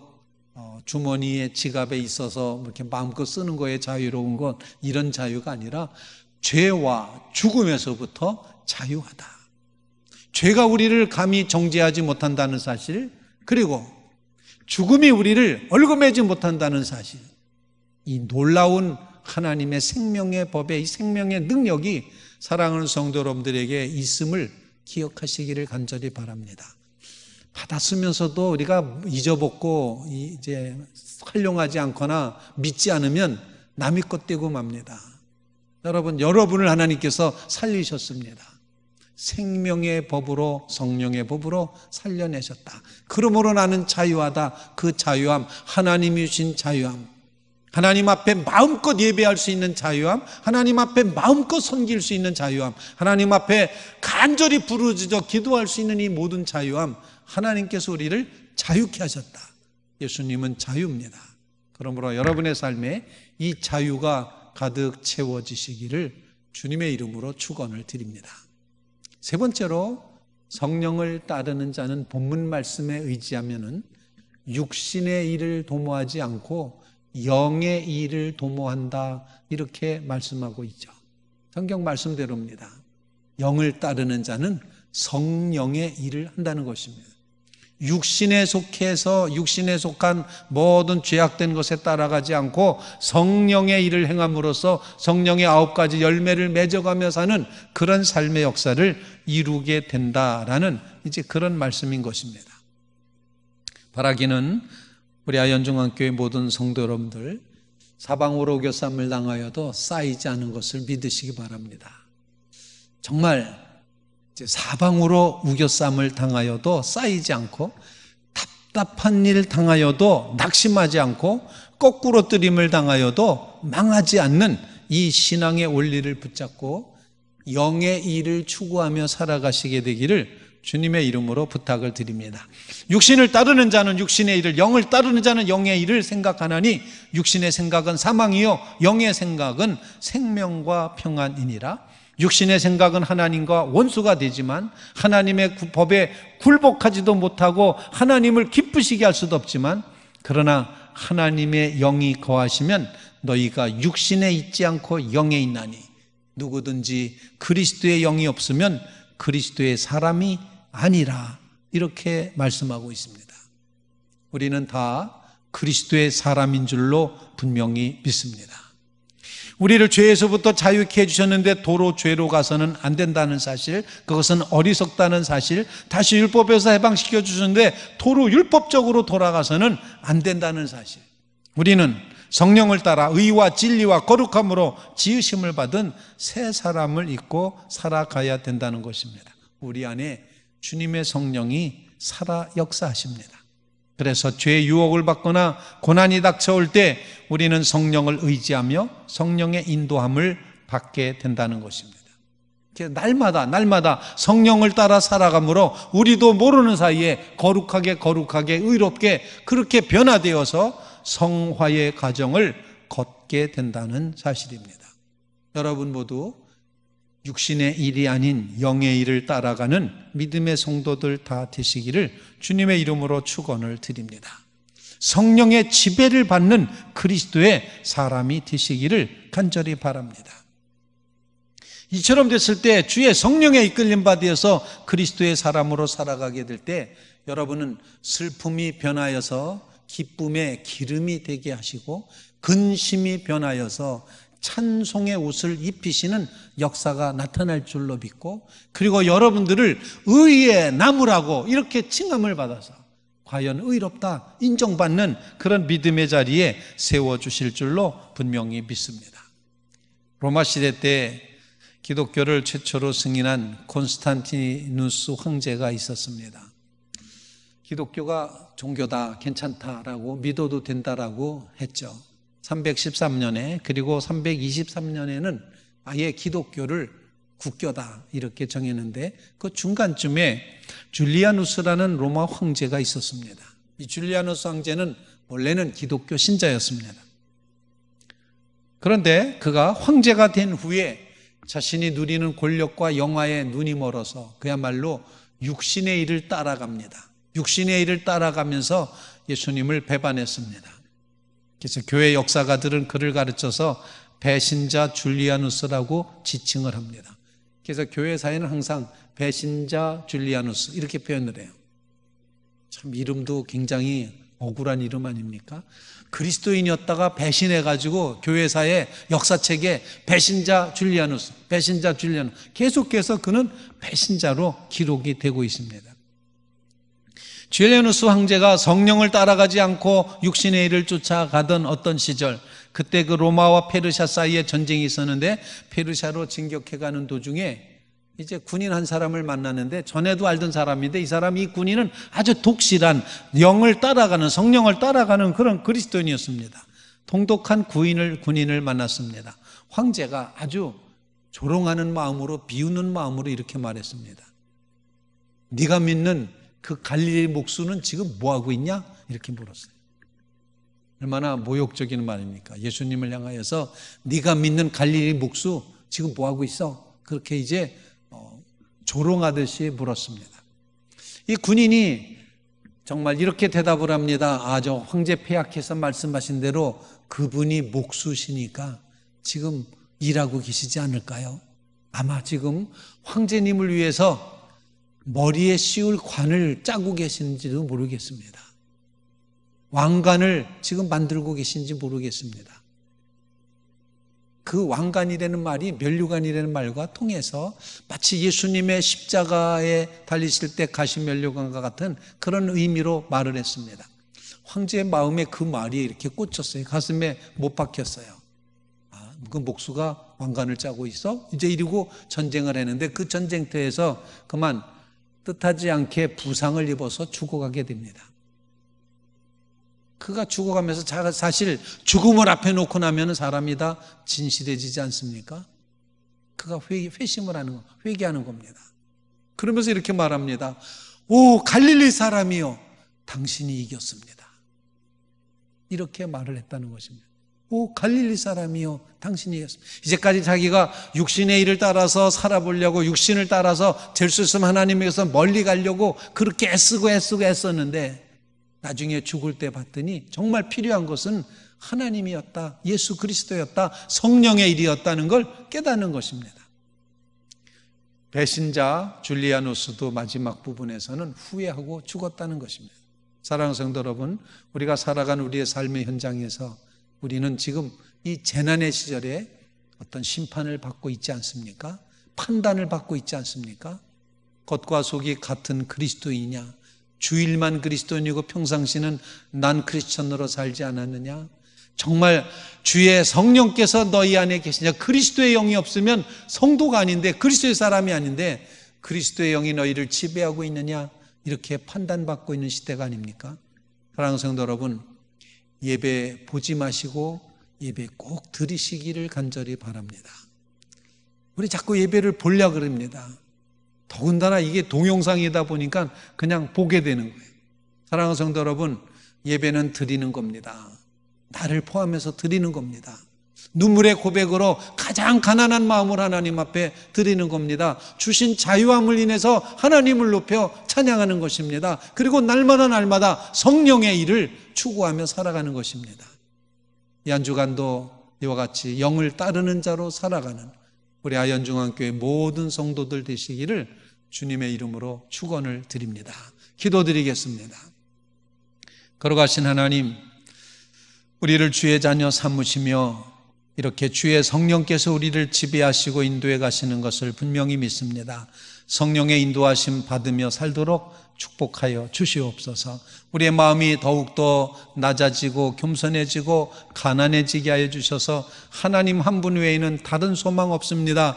주머니에 지갑에 있어서 이렇게 마음껏 쓰는 거에 자유로운 건 이런 자유가 아니라 죄와 죽음에서부터 자유하다. 죄가 우리를 감히 정죄하지 못한다는 사실, 그리고 죽음이 우리를 얽어매지 못한다는 사실, 이 놀라운 하나님의 생명의 법의 이 생명의 능력이 사랑하는 성도 여러분들에게 있음을 기억하시기를 간절히 바랍니다. 받았으면서도 우리가 잊어먹고 이제 활용하지 않거나 믿지 않으면 남의 것 되고 맙니다. 여러분을 하나님께서 살리셨습니다. 생명의 법으로, 성령의 법으로 살려내셨다. 그러므로 나는 자유하다. 그 자유함, 하나님이 주신 자유함, 하나님 앞에 마음껏 예배할 수 있는 자유함, 하나님 앞에 마음껏 섬길 수 있는 자유함, 하나님 앞에 간절히 부르짖어 기도할 수 있는 이 모든 자유함, 하나님께서 우리를 자유케 하셨다. 예수님은 자유입니다. 그러므로 여러분의 삶에 이 자유가 가득 채워지시기를 주님의 이름으로 축원을 드립니다. 세 번째로, 성령을 따르는 자는 본문 말씀에 의지하면은 육신의 일을 도모하지 않고 영의 일을 도모한다, 이렇게 말씀하고 있죠. 성경 말씀대로입니다. 영을 따르는 자는 성령의 일을 한다는 것입니다. 육신에 속해서 육신에 속한 모든 죄악된 것에 따라가지 않고 성령의 일을 행함으로써 성령의 9가지 열매를 맺어가며 사는 그런 삶의 역사를 이루게 된다라는 이제 그런 말씀인 것입니다. 바라기는 우리 아현중앙교회 모든 성도 여러분들, 사방으로 우겨쌈을 당하여도 쌓이지 않은 것을 믿으시기 바랍니다. 정말 사방으로 우겨쌈을 당하여도 쌓이지 않고, 답답한 일 당하여도 낙심하지 않고, 거꾸로 뜨림을 당하여도 망하지 않는 이 신앙의 원리를 붙잡고 영의 일을 추구하며 살아가시게 되기를 주님의 이름으로 부탁을 드립니다. 육신을 따르는 자는 육신의 일을, 영을 따르는 자는 영의 일을 생각하나니 육신의 생각은 사망이요 영의 생각은 생명과 평안이니라. 육신의 생각은 하나님과 원수가 되지만 하나님의 법에 굴복하지도 못하고 하나님을 기쁘시게 할 수도 없지만, 그러나 하나님의 영이 거하시면 너희가 육신에 있지 않고 영에 있나니, 누구든지 그리스도의 영이 없으면 그리스도의 사람이 아니라, 이렇게 말씀하고 있습니다. 우리는 다 그리스도의 사람인 줄로 분명히 믿습니다. 우리를 죄에서부터 자유케 해주셨는데 도로 죄로 가서는 안 된다는 사실, 그것은 어리석다는 사실, 다시 율법에서 해방시켜 주셨는데 도로 율법적으로 돌아가서는 안 된다는 사실, 우리는 성령을 따라 의와 진리와 거룩함으로 지으심을 받은 새 사람을 입고 살아가야 된다는 것입니다. 우리 안에 주님의 성령이 살아 역사하십니다. 그래서 죄의 유혹을 받거나 고난이 닥쳐올 때 우리는 성령을 의지하며 성령의 인도함을 받게 된다는 것입니다. 날마다 성령을 따라 살아가므로 우리도 모르는 사이에 거룩하게 의롭게 그렇게 변화되어서 성화의 과정을 걷게 된다는 사실입니다. 여러분 모두 육신의 일이 아닌 영의 일을 따라가는 믿음의 성도들 다 되시기를 주님의 이름으로 축원을 드립니다. 성령의 지배를 받는 그리스도의 사람이 되시기를 간절히 바랍니다. 이처럼 됐을 때 주의 성령에 이끌림 받아서 그리스도의 사람으로 살아가게 될 때 여러분은 슬픔이 변하여서 기쁨의 기름이 되게 하시고, 근심이 변하여서 찬송의 옷을 입히시는 역사가 나타날 줄로 믿고, 그리고 여러분들을 의의 나무라고 이렇게 칭함을 받아서 과연 의롭다 인정받는 그런 믿음의 자리에 세워주실 줄로 분명히 믿습니다. 로마 시대 때 기독교를 최초로 승인한 콘스탄티누스 황제가 있었습니다. 기독교가 종교다, 괜찮다라고 믿어도 된다라고 했죠. 313년에 그리고 323년에는 아예 기독교를 국교다 이렇게 정했는데 그 중간쯤에 줄리아누스라는 로마 황제가 있었습니다. 이 줄리아누스 황제는 원래는 기독교 신자였습니다. 그런데 그가 황제가 된 후에 자신이 누리는 권력과 영화에 눈이 멀어서 그야말로 육신의 일을 따라갑니다. 육신의 일을 따라가면서 예수님을 배반했습니다. 그래서 교회 역사가들은 그를 가르쳐서 배신자 줄리아누스라고 지칭을 합니다. 그래서 교회사에는 항상 배신자 줄리아누스 이렇게 표현을 해요. 참 이름도 굉장히 억울한 이름 아닙니까? 그리스도인이었다가 배신해가지고 교회사의 역사책에 배신자 줄리아누스 계속해서 그는 배신자로 기록이 되고 있습니다. 줄리아누스 황제가 성령을 따라가지 않고 육신의 일을 쫓아가던 어떤 시절, 그때 그 로마와 페르시아 사이에 전쟁이 있었는데 페르시아로 진격해가는 도중에 이제 군인 한 사람을 만났는데 전에도 알던 사람인데 이 군인은 아주 독실한 영을 따라가는, 성령을 따라가는 그런 그리스도인이었습니다. 통독한 군인을 만났습니다. 황제가 아주 조롱하는 마음으로, 비웃는 마음으로 이렇게 말했습니다. 네가 믿는 그 갈릴리 목수는 지금 뭐하고 있냐? 이렇게 물었어요. 얼마나 모욕적인 말입니까? 예수님을 향하여서 네가 믿는 갈릴리 목수 지금 뭐하고 있어? 그렇게 이제 조롱하듯이 물었습니다. 이 군인이 정말 이렇게 대답을 합니다. 저 황제 폐하께서 말씀하신 대로 그분이 목수시니까 지금 일하고 계시지 않을까요? 아마 지금 황제님을 위해서 머리에 씌울 관을 짜고 계시는지도 모르겠습니다. 왕관을 지금 만들고 계신지 모르겠습니다. 그 왕관이라는 말이 면류관이라는 말과 통해서 마치 예수님의 십자가에 달리실 때 가시 면류관과 같은 그런 의미로 말을 했습니다. 황제의 마음에 그 말이 이렇게 꽂혔어요. 가슴에 못 박혔어요. 그 목수가 왕관을 짜고 있어? 이제 이러고 전쟁을 했는데 그 전쟁터에서 그만 뜻하지 않게 부상을 입어서 죽어가게 됩니다. 그가 죽어가면서 사실 죽음을 앞에 놓고 나면 사람이 다 진실해지지 않습니까? 그가 회심을 하는 거, 회개하는 겁니다. 그러면서 이렇게 말합니다. 오 갈릴리 사람이요, 당신이 이겼습니다. 이렇게 말을 했다는 것입니다. 오 갈릴리 사람이요, 당신이 이겼습니다. 이제까지 자기가 육신의 일을 따라서 살아보려고, 육신을 따라서 될 수 있으면 하나님에게서 멀리 가려고 그렇게 애쓰고 애썼는데 나중에 죽을 때 봤더니 정말 필요한 것은 하나님이었다, 예수 그리스도였다, 성령의 일이었다는 걸 깨닫는 것입니다. 배신자 줄리아누스도 마지막 부분에서는 후회하고 죽었다는 것입니다. 사랑하는 성도 여러분, 우리가 살아간 우리의 삶의 현장에서 우리는 지금 이 재난의 시절에 어떤 심판을 받고 있지 않습니까? 판단을 받고 있지 않습니까? 겉과 속이 같은 그리스도이냐? 주일만 그리스도인이고 평상시는 난 크리스천으로 살지 않았느냐? 정말 주의 성령께서 너희 안에 계시냐? 그리스도의 영이 없으면 성도가 아닌데, 그리스도의 사람이 아닌데 그리스도의 영이 너희를 지배하고 있느냐? 이렇게 판단받고 있는 시대가 아닙니까? 사랑하는 성도 여러분, 예배 보지 마시고 예배 꼭 드리시기를 간절히 바랍니다. 우리 자꾸 예배를 보려고 그럽니다. 더군다나 이게 동영상이다 보니까 그냥 보게 되는 거예요. 사랑하는 성도 여러분, 예배는 드리는 겁니다. 나를 포함해서 드리는 겁니다. 눈물의 고백으로 가장 가난한 마음을 하나님 앞에 드리는 겁니다. 주신 자유함을 인해서 하나님을 높여 찬양하는 것입니다. 그리고 날마다 성령의 일을 추구하며 살아가는 것입니다. 이 한 주간도 이와 같이 영을 따르는 자로 살아가는 우리 아현중앙교회 모든 성도들 되시기를 주님의 이름으로 축원을 드립니다. 기도드리겠습니다. 걸어가신 하나님, 우리를 주의 자녀 삼으시며 이렇게 주의 성령께서 우리를 지배하시고 인도해 가시는 것을 분명히 믿습니다. 성령의 인도하심 받으며 살도록 축복하여 주시옵소서. 우리의 마음이 더욱더 낮아지고 겸손해지고 가난해지게 하여 주셔서 하나님 한 분 외에는 다른 소망 없습니다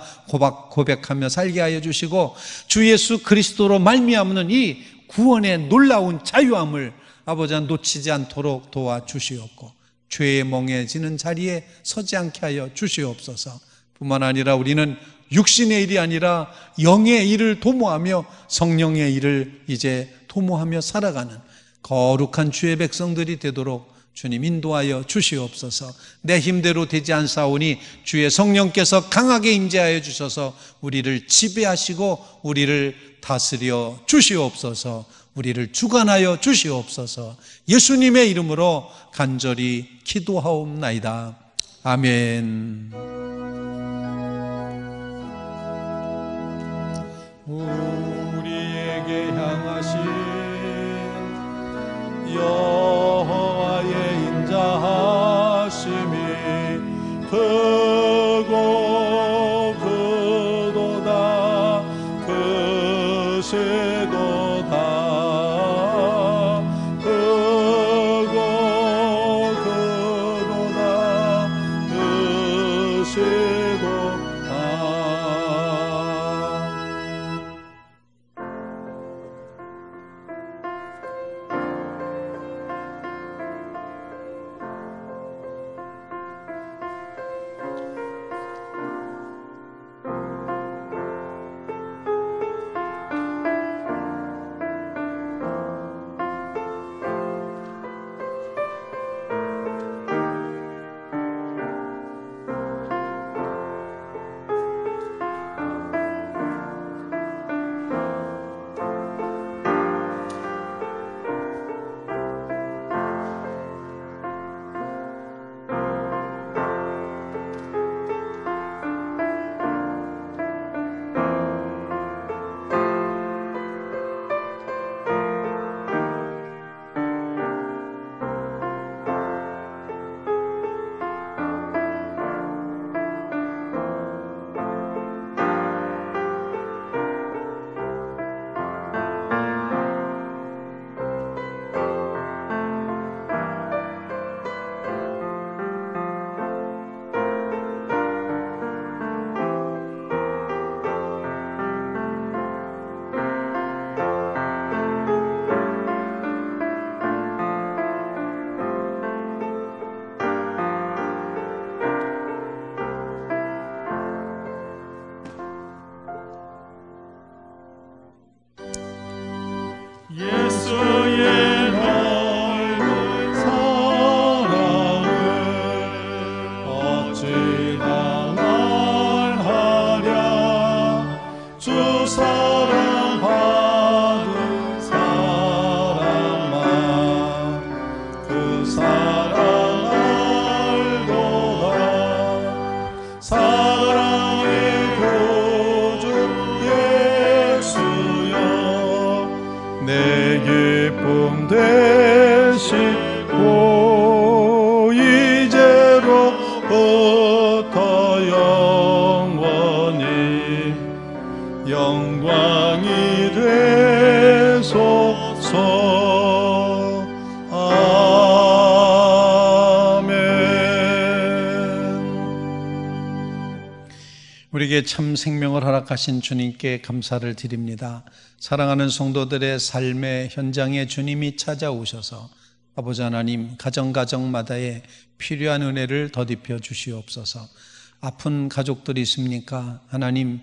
고백하며 살게 하여 주시고, 주 예수 그리스도로 말미암는 이 구원의 놀라운 자유함을 아버지 놓치지 않도록 도와주시옵고, 죄에 멍해지는 자리에 서지 않게 하여 주시옵소서. 뿐만 아니라 우리는 육신의 일이 아니라 영의 일을 도모하며 성령의 일을 이제 도모하며 살아가는 거룩한 주의 백성들이 되도록 주님 인도하여 주시옵소서. 내 힘대로 되지 않사오니 주의 성령께서 강하게 임재하여 주셔서 우리를 지배하시고 우리를 다스려 주시옵소서. 우리를 주관하여 주시옵소서. 예수님의 이름으로 간절히 기도하옵나이다. 아멘. 우리에게 향하신 여호와의 인자하심이 크고 크도다 크시도다 크고 크도다 크시도다. 예수의 넓은 사랑을 어찌나 말하랴. 주 사랑받은 사랑만 그 사랑 알도다. 사랑의 구주 예수여 내 기쁨 되시고 이제로부터 영원히 영광이 되소서. 아멘. 우리에게 참 생명을 허락하신 주님께 감사를 드립니다. 사랑하는 성도들의 삶의 현장에 주님이 찾아오셔서 아버지 하나님 가정가정마다의 필요한 은혜를 더딥혀 주시옵소서. 아픈 가족들이 있습니까? 하나님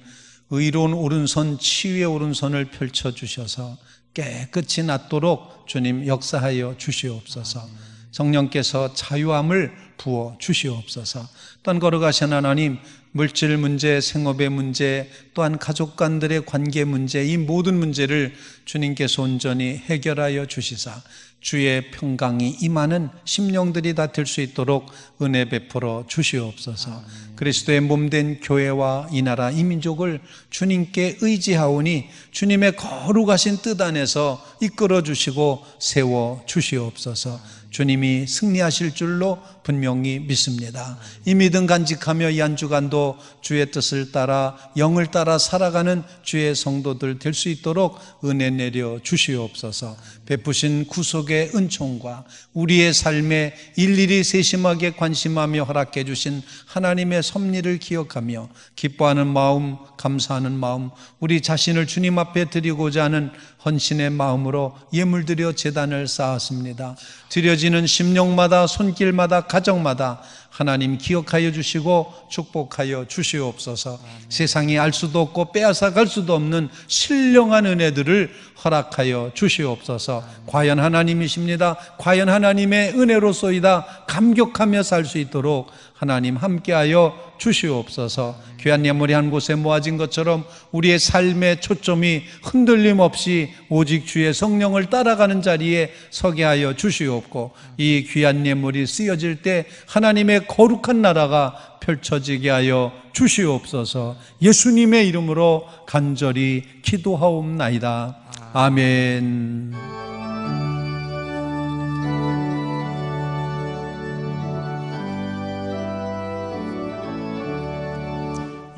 의로운 오른손, 치유의 오른손을 펼쳐주셔서 깨끗이 낫도록 주님 역사하여 주시옵소서. 성령께서 자유함을 부어 주시옵소서. 또한 걸어가신 하나님 물질 문제, 생업의 문제, 또한 가족 간들의 관계 문제, 이 모든 문제를 주님께서 온전히 해결하여 주시사 주의 평강이 임하는 심령들이 다 될 수 있도록 은혜 베풀어 주시옵소서. 그리스도의 몸된 교회와 이 나라 이 민족을 주님께 의지하오니 주님의 거룩하신 뜻 안에서 이끌어 주시고 세워 주시옵소서. 주님이 승리하실 줄로 분명히 믿습니다. 이 믿음 간직하며 이 한 주간도 주의 뜻을 따라 영을 따라 살아가는 주의 성도들 될 수 있도록 은혜 내려 주시옵소서. 베푸신 구속의 은총과 우리의 삶에 일일이 세심하게 관심하며 허락해 주신 하나님의 섭리를 기억하며 기뻐하는 마음, 감사하는 마음, 우리 자신을 주님 앞에 드리고자 하는 헌신의 마음으로 예물드려 제단을 쌓았습니다. 드려지는 심령마다, 손길마다, 가정마다 하나님 기억하여 주시고 축복하여 주시옵소서. 세상이 알 수도 없고 빼앗아 갈 수도 없는 신령한 은혜들을 허락하여 주시옵소서. 과연 하나님이십니다. 과연 하나님의 은혜로소이다. 감격하며 살 수 있도록 하나님 함께하여 주시옵소서. 귀한 예물이 한 곳에 모아진 것처럼 우리의 삶의 초점이 흔들림 없이 오직 주의 성령을 따라가는 자리에 서게 하여 주시옵고, 이 귀한 예물이 쓰여질 때 하나님의 거룩한 나라가 펼쳐지게 하여 주시옵소서. 예수님의 이름으로 간절히 기도하옵나이다. 아멘.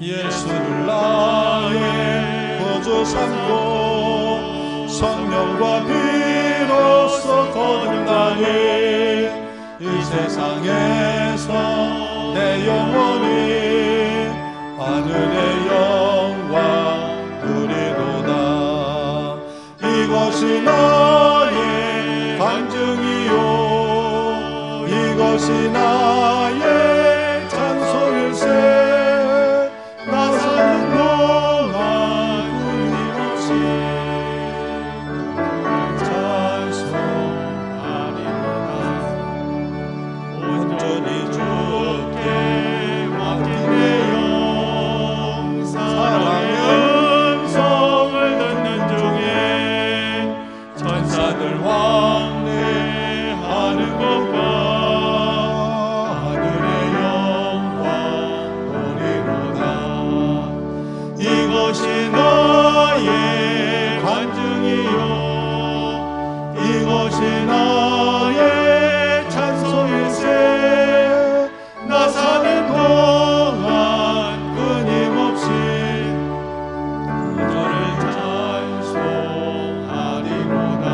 예수를 나의 구주 삼고 성령과 비로소 거듭나니 이 세상에서 내 영혼이 하늘의 영광 누리도다. 이것이 나의 간증이요 이것이 나의 찬송일세. 나 사는 동안 끊임없이 찬송하리로다. 온전히 주께 맡긴 내 영, 사랑의 음성을 듣는 중에 천사들 왕래하는 것과 하늘의 영광 보리로다. 이것이 나의 간증이요 이것이 나의 찬송일세. 나 사는 동안 끊임없이 주를 찬송하리로다.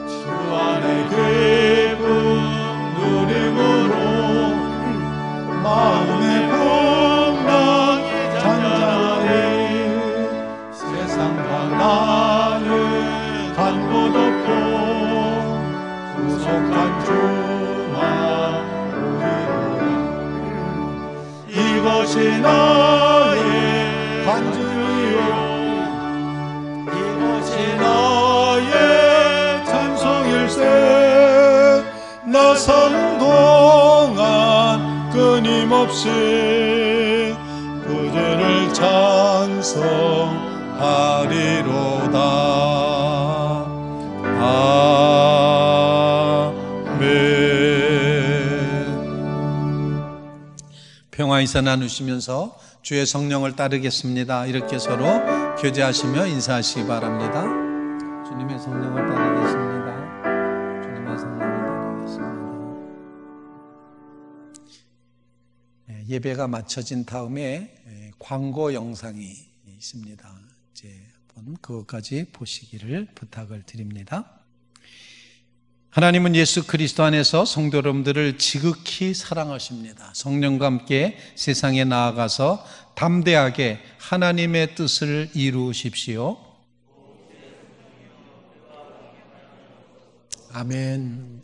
주 안에 기쁨 누림으로 마음의 풍랑이 잔잔하니 세상과 나는 간곳 없고 구속한 주만 보이로다. 이것이 나의 간증이요 이것이 나의 찬송일세. 나 사는 동안 끊임없이 그들을 찬송하리로다. 아멘. 평화 인사 나누시면서 주의 성령을 따르겠습니다. 이렇게 서로 교제하시며 인사하시기 바랍니다. 주님의 성령을 따르겠습니다. 주님의 성령을 따르겠습니다. 예배가 마쳐진 다음에 광고 영상이 있습니다. 이제 한번 그것까지 보시기를 부탁을 드립니다. 하나님은 예수 그리스도 안에서 성도 여러분들을 지극히 사랑하십니다. 성령과 함께 세상에 나아가서 담대하게 하나님의 뜻을 이루십시오. 아멘.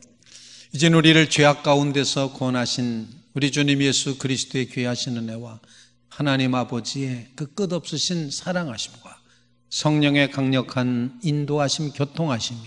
이제 우리를 죄악 가운데서 구원하신 우리 주님 예수 그리스도의 귀하신 은혜와 하나님 아버지의 그 끝없으신 사랑하심과 성령의 강력한 인도하심, 교통하심이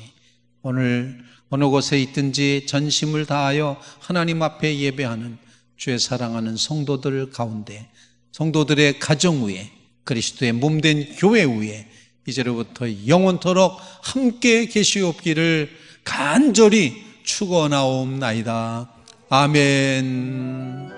오늘 어느 곳에 있든지 전심을 다하여 하나님 앞에 예배하는 주의 사랑하는 성도들 가운데, 성도들의 가정 위에, 그리스도의 몸된 교회 위에 이제로부터 영원토록 함께 계시옵기를 간절히 축원하옵나이다. 아멘.